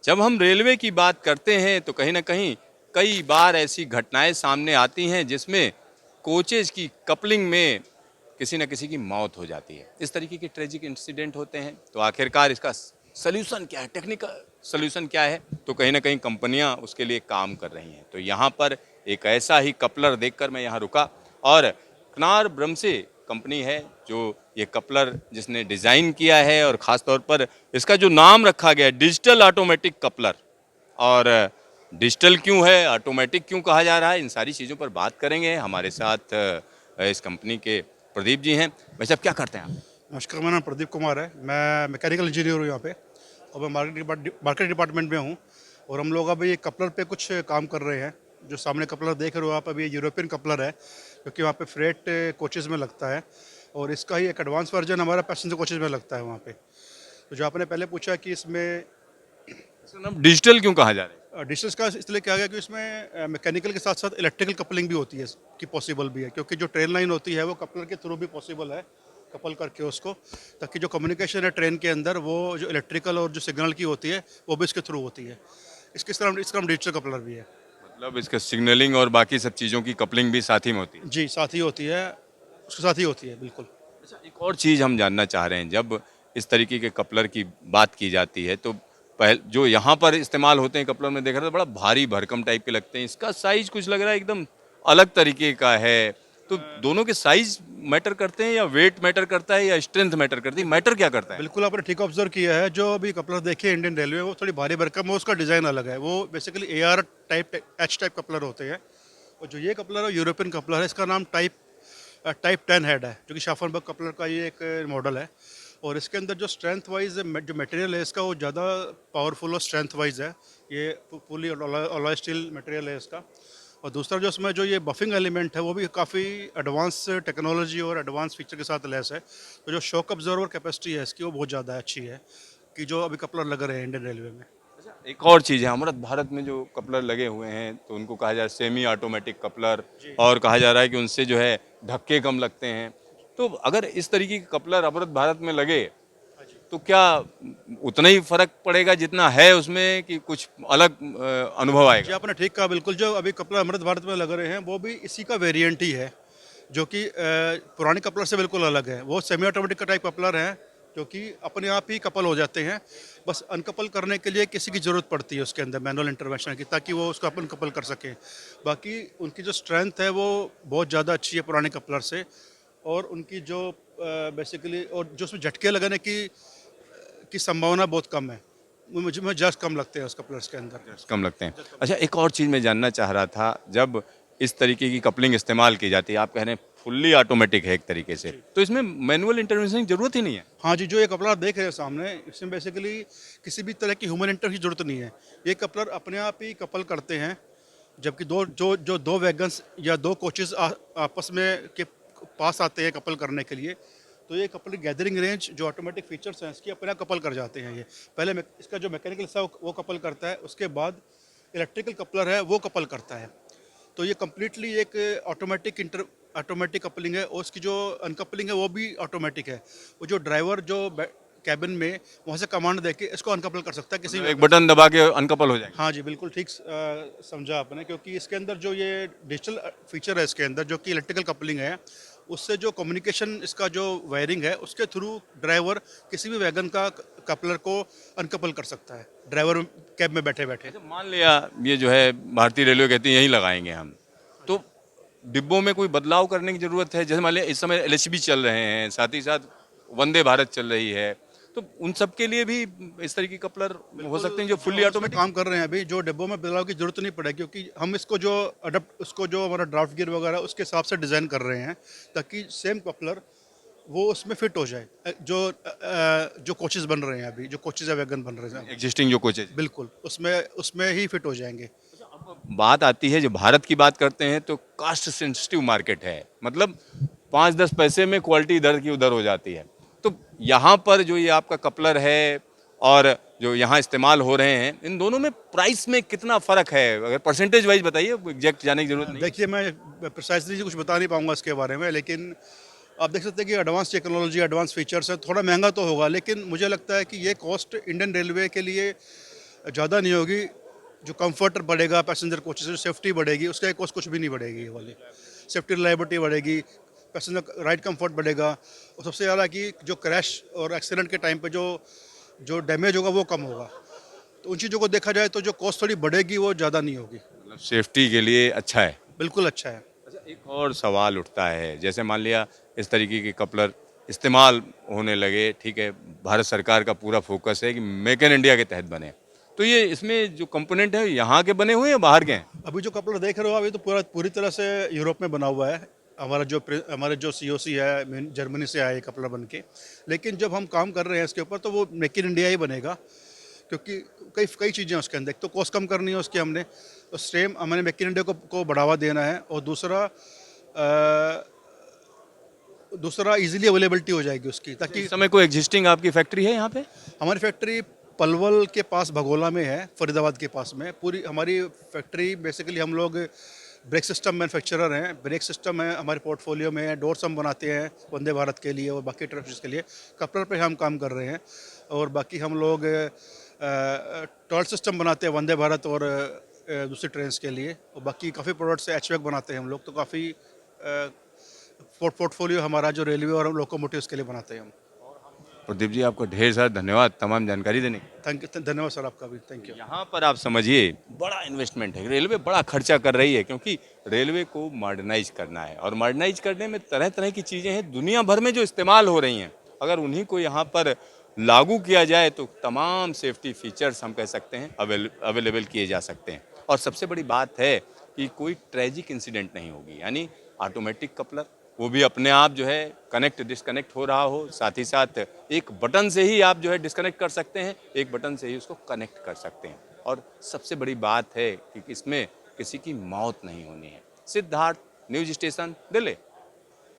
जब हम रेलवे की बात करते हैं तो कहीं ना कहीं कई बार ऐसी घटनाएं सामने आती हैं जिसमें कोचेज की कपलिंग में किसी न किसी की मौत हो जाती है। इस तरीके के ट्रेजिक इंसिडेंट होते हैं, तो आखिरकार इसका सल्यूशन क्या है, टेक्निकल सल्यूशन क्या है? तो कहीं ना कहीं कंपनियां उसके लिए काम कर रही हैं। तो यहाँ पर एक ऐसा ही कपलर देखकर मैं यहाँ रुका, और कनार ब्रह्मसे कंपनी है जो ये कपलर जिसने डिज़ाइन किया है, और ख़ास तौर पर इसका जो नाम रखा गया है डिजिटल ऑटोमेटिक कपलर। और डिजिटल क्यों है, ऑटोमेटिक क्यों कहा जा रहा है, इन सारी चीज़ों पर बात करेंगे। हमारे साथ इस कंपनी के प्रदीप जी हैं। भाई साहब, क्या करते हैं आप? नमस्कार, मेरा नाम प्रदीप कुमार है। मैं मैकेनिकल इंजीनियर हूँ यहाँ पे, और मैं मार्केट डिपार्टमेंट में हूँ। और हम लोग अभी कपलर पे कुछ काम कर रहे हैं। जो सामने कपलर देख रहे हो आप, अभी यूरोपियन कपलर है, क्योंकि वहाँ पे फ्रेट कोचेज़ में लगता है। और इसका ही एक एडवांस वर्जन हमारा पैसेंजर कोचेज़ में लगता है वहाँ पे। तो जो आपने पहले पूछा कि इसमें इसका नाम डिजिटल क्यों कहा जा रहा है? डिस्टेंस का इसलिए क्या गया कि इसमें मैकेनिकल के साथ साथ इलेक्ट्रिकल कपलिंग भी होती है, कि पॉसिबल भी है, क्योंकि जो ट्रेन लाइन होती है वो कपलर के थ्रू भी पॉसिबल है, कपल करके उसको, ताकि जो कम्युनिकेशन है ट्रेन के अंदर वो जो इलेक्ट्रिकल और जो सिग्नल की होती है वो भी इसके थ्रू होती है। इसका नाम डिजिटल कपलर भी है। मतलब इसका सिग्नलिंग और बाकी सब चीज़ों की कपलिंग भी साथ ही में होती है। जी, साथ ही होती है, उसके साथ ही होती है, बिल्कुल। अच्छा, एक और चीज़ हम जानना चाह रहे हैं। जब इस तरीके के कपलर की बात की जाती है तो जो यहाँ पर इस्तेमाल होते हैं कपलर में, देख रहे तो बड़ा भारी भरकम टाइप के लगते हैं। इसका साइज कुछ लग रहा है एकदम अलग तरीके का है। तो दोनों के साइज मैटर करते हैं, या वेट मैटर करता है, या स्ट्रेंथ मैटर करती है? मैटर क्या करता है? बिल्कुल आपने ठीक ऑब्जर्व किया है। जो अभी कपलर देखे इंडियन रेलवे, वो थोड़ी भारी भरकम है, उसका डिज़ाइन अलग है। वो basically AR type, H type coupler होते हैं। और जो ये कपलर है यूरोपियन कपलर है, इसका नाम टाइप 10 हेड है, जो कि शाफनबर्ग कपलर का ये एक मॉडल है। और इसके अंदर जो स्ट्रेंथ वाइज जो मटेरियल है इसका, वो ज़्यादा पावरफुल और स्ट्रेंथ वाइज है। ये फुली अलॉय स्टील मटेरियल है इसका। और दूसरा जो इसमें जो ये बफिंग एलिमेंट है, वो भी काफ़ी एडवांस टेक्नोलॉजी और एडवांस फीचर के साथ लैस है। तो जो शॉक ऑब्जर्वर कैपेसिटी है इसकी, वो बहुत ज़्यादा अच्छी है, कि जो अभी कपलर लग रहे हैं इंडियन रेलवे में। एक और चीज़ है, हमारे भारत में जो कपलर लगे हुए हैं तो उनको कहा जा रहा है सेमी ऑटोमेटिक कपलर, और कहा जा रहा है कि उनसे जो है धक्के कम लगते हैं। तो अगर इस तरीके के कपलर अमृत भारत में लगे तो क्या उतना ही फर्क पड़ेगा जितना है उसमें, कि कुछ अलग अनुभव जी, आएगा? आपने ठीक कहा। बिल्कुल, जो अभी कपलर अमृत भारत में लग रहे हैं वो भी इसी का वेरिएंट ही है, जो कि पुराने कपलर से बिल्कुल अलग है। वो सेमी ऑटोमेटिक का टाइप कपलर है, जो कि अपने आप ही कपल हो जाते हैं। बस अनकपल करने के लिए किसी की ज़रूरत पड़ती है उसके अंदर, मैनुअल इंटरवेंशन की, ताकि वो उसको अपन कपल कर सकें। बाकी उनकी जो स्ट्रेंथ है वो बहुत ज़्यादा अच्छी है पुराने कपलर से। और उनकी जो बेसिकली, और जो उसमें झटके लगाने की संभावना बहुत कम है। मुझे जस्ट कम लगते हैं उस कपलर्स के अंदर। कम लगते हैं। अच्छा, एक और चीज़ मैं जानना चाह रहा था। जब इस तरीके की कपलिंग इस्तेमाल की जाती है, आप कह रहे हैं फुल्ली ऑटोमेटिक है एक तरीके से, तो इसमें मैनुअल इंटरवेंशन की जरूरत ही नहीं है? हाँ जी, जो ये कपलर आप देख रहे हैं सामने, इसमें बेसिकली किसी भी तरह की ह्यूमन इंटर की ज़रूरत नहीं है। ये कपलर अपने आप ही कपल करते हैं। जबकि दो वैगन्स या दो कोचेज़ आपस में के पास आते हैं कपल करने के लिए, तो ये कपल गैदरिंग रेंज जो ऑटोमेटिक फीचर्स हैं इसकी, अपने आप कपल कर जाते हैं ये। पहले इसका जो मैकेनिकल हिस्सा वो कपल करता है, उसके बाद इलेक्ट्रिकल कपलर है वो कपल करता है। तो ये कम्प्लीटली एक ऑटोमेटिक कपलिंग है। और उसकी जो अनकपलिंग है वो भी ऑटोमेटिक है। वो जो ड्राइवर जो कैबिन में वहाँ से कमांड देके इसको अनकपल कर सकता है किसी मतलब भी एक वेपन से। बटन दबा के अनकपल हो जाएंगे? हाँ जी, बिल्कुल ठीक समझा आपने, क्योंकि इसके अंदर जो ये डिजिटल फीचर है इसके अंदर, जो कि इलेक्ट्रिकल कपलिंग है, उससे जो कम्युनिकेशन, इसका जो वायरिंग है, उसके थ्रू ड्राइवर किसी भी वैगन का कपलर को अनकपल कर सकता है, ड्राइवर कैब में बैठे बैठे। अच्छा, मान लिया ये जो है भारतीय रेलवे कहती है यही लगाएंगे हम, तो डिब्बों में कोई बदलाव करने की जरूरत है? जैसे मान लिया इस समय एलएचबी चल रहे हैं, साथ ही साथ वंदे भारत चल रही है, तो उन सब के लिए भी इस तरह की कपलर हो बिल्कुल, सकते हैं जो जो फुल्ली हम इसमें ऑटोमेटिक? काम कर रहे हैं अभी, जो डिब्बों में बदलाव की जरूरत नहीं पड़ेगी, क्योंकि हम इसको जो उसको जो हमारा ड्राफ्ट गियर वगैरह उसके हिसाब से डिज़ाइन कर रहे हैं, ताकि सेम कपलर वो उसमें फिट हो जाए। जो कोचेज़ बन रहे हैं अभी, जो कोचेज़ या वैगन बन रहे हैं, एग्जिस्टिंग जो कोचेज? बिल्कुल उसमें उसमें ही फिट हो जाएंगे। बात आती है, जो भारत की बात करते हैं तो कास्ट सेंसिटिव मार्केट है। मतलब 5-10 पैसे में क्वालिटी इधर की उधर हो जाती है। तो यहाँ पर जो ये आपका कपलर है और जो यहाँ इस्तेमाल हो रहे हैं, इन दोनों में प्राइस में कितना फ़र्क है? अगर परसेंटेज वाइज बताइए, एग्जैक्ट जाने की जरूरत नहीं है। देखिए, मैं प्रिसाइजली कुछ बता नहीं पाऊंगा इसके बारे में, लेकिन आप देख सकते हैं कि एडवांस टेक्नोलॉजी, एडवांस फीचर्स है। थोड़ा महंगा तो होगा, लेकिन मुझे लगता है कि ये कॉस्ट इंडियन रेलवे के लिए ज़्यादा नहीं होगी। जो कंफर्ट बढ़ेगा पैसेंजर कोचेस में, सेफ्टी बढ़ेगी, उसका कॉस्ट कुछ भी नहीं बढ़ेगी। ये वाली सेफ्टी रिलायबिलिटी बढ़ेगी, पैसेंजर राइड कंफर्ट बढ़ेगा, और सबसे ज़्यादा कि जो क्रैश और एक्सीडेंट के टाइम पे जो जो डैमेज होगा वो कम होगा। तो उन चीज़ों को देखा जाए तो जो कॉस्ट थोड़ी बढ़ेगी वो ज़्यादा नहीं होगी। मतलब सेफ्टी के लिए अच्छा है। बिल्कुल अच्छा है। अच्छा, एक और सवाल उठता है, जैसे मान लिया इस तरीके के कपलर इस्तेमाल होने लगे, ठीक है, भारत सरकार का पूरा फोकस है कि मेक इन इंडिया के तहत बने, तो ये इसमें जो कंपोनेंट है यहाँ के बने हुए हैं या बाहर के हैं? अभी जो कपलर देख रहे हो अभी तो पूरी तरह से यूरोप में बना हुआ है। हमारे जो सीओसी है जर्मनी से आया ये कपलर बन के। लेकिन जब हम काम कर रहे हैं इसके ऊपर तो वो मेक इन इंडिया ही बनेगा, क्योंकि कई कई चीज़ें हैं उसके अंदर। एक तो कॉस्ट कम करनी है उसकी हमने, तो सेम हमें मेक इन इंडिया को बढ़ावा देना है, और दूसरा इजीली अवेलेबिलिटी हो जाएगी उसकी, ताकि इस समय कोई एग्जिस्टिंग आपकी फैक्ट्री है यहाँ पे? हमारी फैक्ट्री पलवल के पास भगोला में है, फरीदाबाद के पास में। पूरी हमारी फैक्ट्री बेसिकली हम लोग ब्रेक सिस्टम मैन्युफैक्चरर हैं। ब्रेक सिस्टम है हमारे पोर्टफोलियो में, डोर्स हम बनाते हैं वंदे भारत के लिए और बाकी ट्रक्स के लिए। कपलर पे हम काम कर रहे हैं, और बाकी हम लोग टॉयल सिस्टम बनाते हैं वंदे भारत और दूसरी ट्रेन्स के लिए, और बाकी काफ़ी प्रोडक्ट्स एचवैक बनाते हैं हम लोग। तो काफ़ी पोर्टफोलियो हमारा जो रेलवे और लोकोमोटिव्स के लिए बनाते हैं हम। प्रदीप जी, आपको ढेर सारा धन्यवाद तमाम जानकारी देने के। थैंक यू, धन्यवाद सर आपका भी, थैंक यू। यहाँ पर आप समझिए बड़ा इन्वेस्टमेंट है, रेलवे बड़ा खर्चा कर रही है, क्योंकि रेलवे को मॉडर्नाइज करना है, और मॉडर्नाइज करने में तरह तरह की चीज़ें हैं दुनिया भर में जो इस्तेमाल हो रही हैं, अगर उन्हीं को यहाँ पर लागू किया जाए तो तमाम सेफ्टी फीचर्स हम कह सकते हैं अवेलेबल किए जा सकते हैं। और सबसे बड़ी बात है कि कोई ट्रेजिक इंसिडेंट नहीं होगी, यानी ऑटोमेटिक कपलर, वो भी अपने आप जो है कनेक्ट डिस्कनेक्ट हो रहा हो, साथ ही साथ एक बटन से ही आप जो है डिस्कनेक्ट कर सकते हैं, एक बटन से ही उसको कनेक्ट कर सकते हैं। और सबसे बड़ी बात है कि इसमें किसी की मौत नहीं होनी है। Siddharth, news station, Delhi.